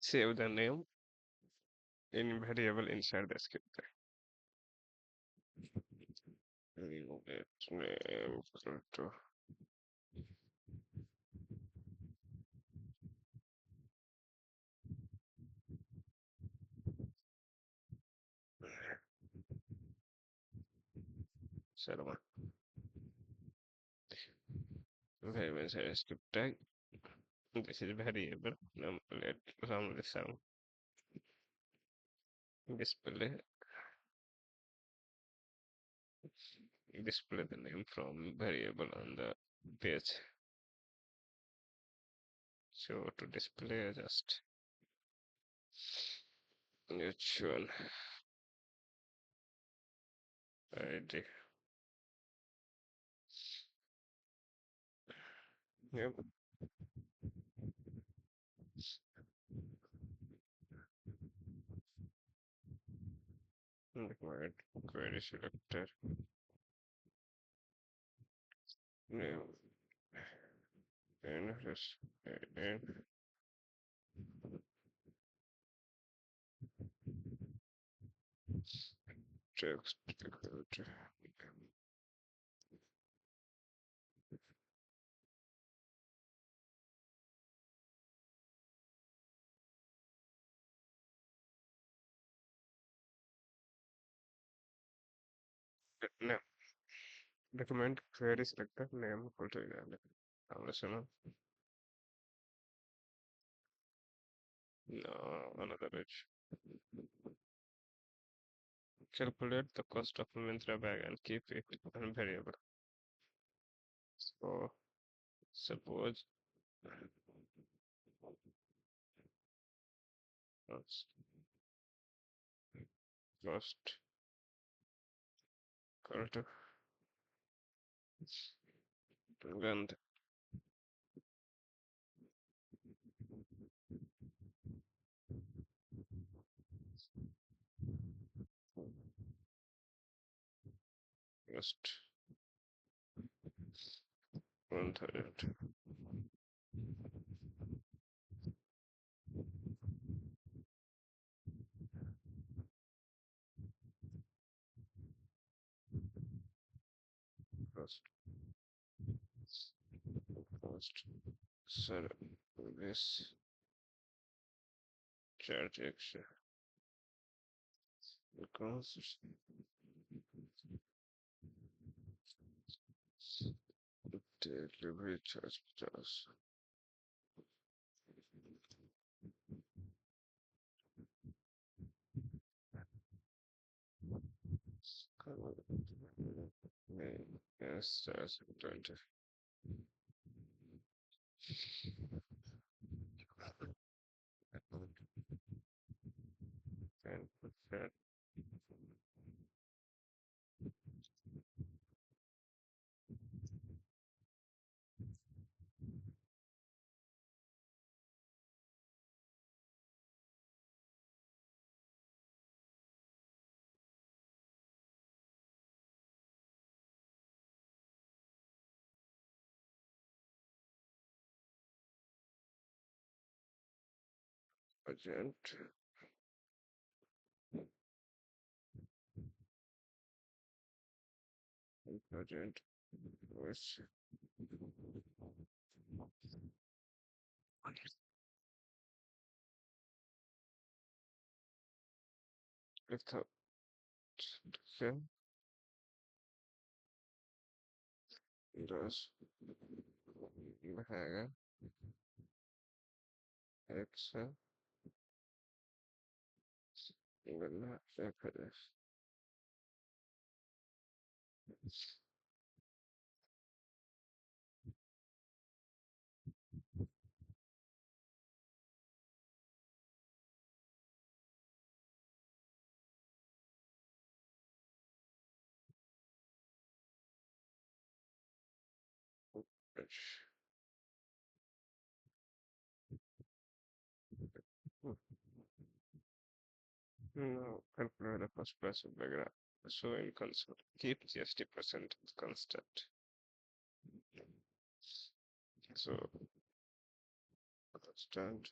Save the name in variable inside the script. Let name equal to server. Variable inside the script tag. This is variable. Now let run the sound display the name from variable on the page. So to display just which one ID. Yep. Required query selector name and this and text equal to name. Recommend query selector name equal to listen. No, another page. Calculate the cost of a Myntra bag and keep it on variable. So suppose cost cost equal to and cost 100 cost cost service charge extra because delivery charge. Yes, that's 20. And that agent agent was without the does have X will this which no calculate the first place of background. So in console, keep GST% constant. So constant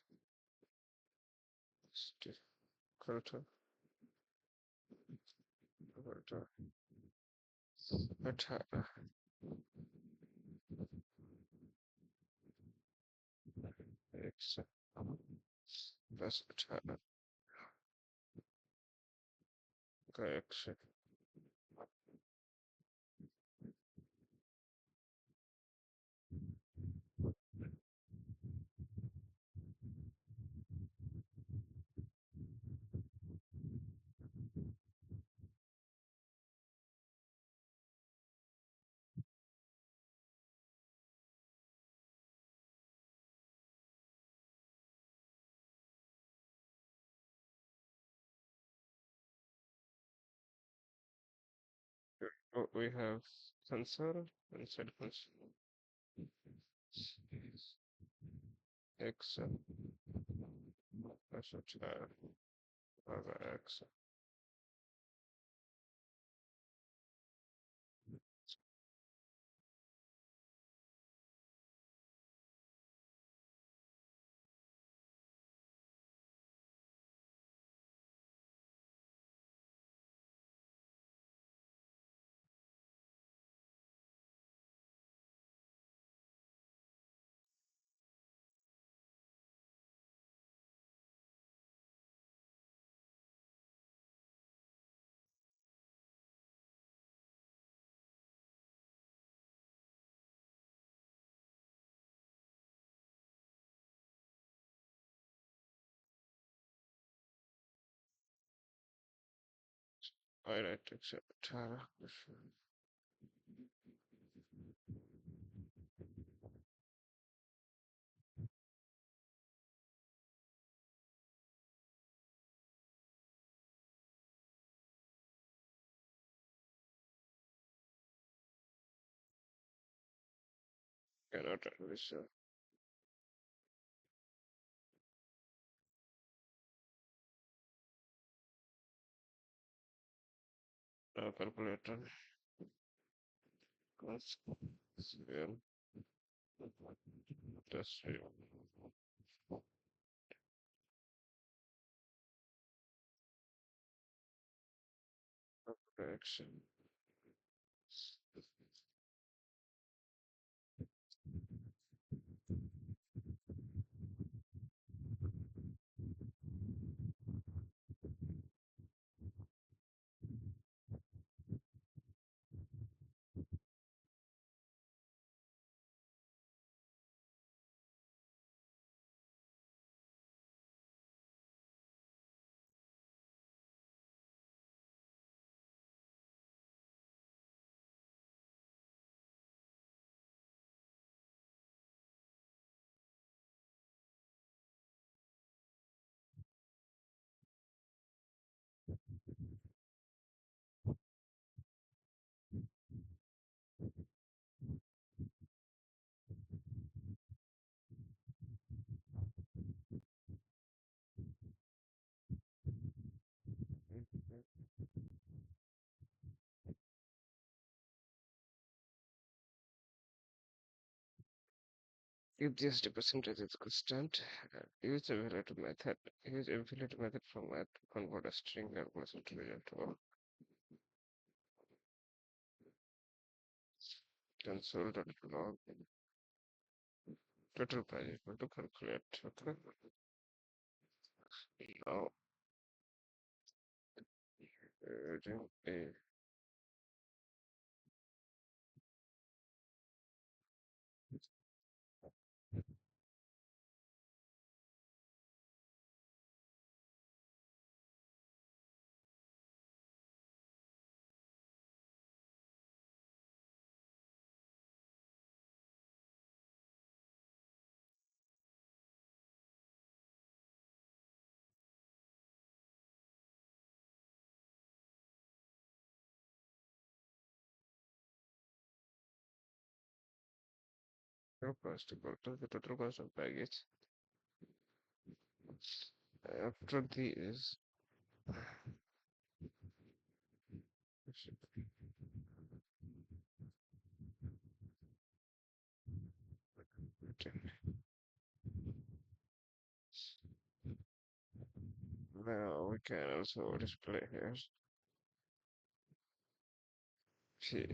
Filter, filter, 18 x plus 18 का x we have sensor inside console x plus 18 over x. Alright, except 18 cannot resolve calculator cos square plus action. If the SD percentage is constant, use a relative method. Use a relative method from math to convert a string argument into result. Console.log total price equal to calculate. Okay. Now using a total cost equal to the total cost of package. After these, Now we can also display here. See,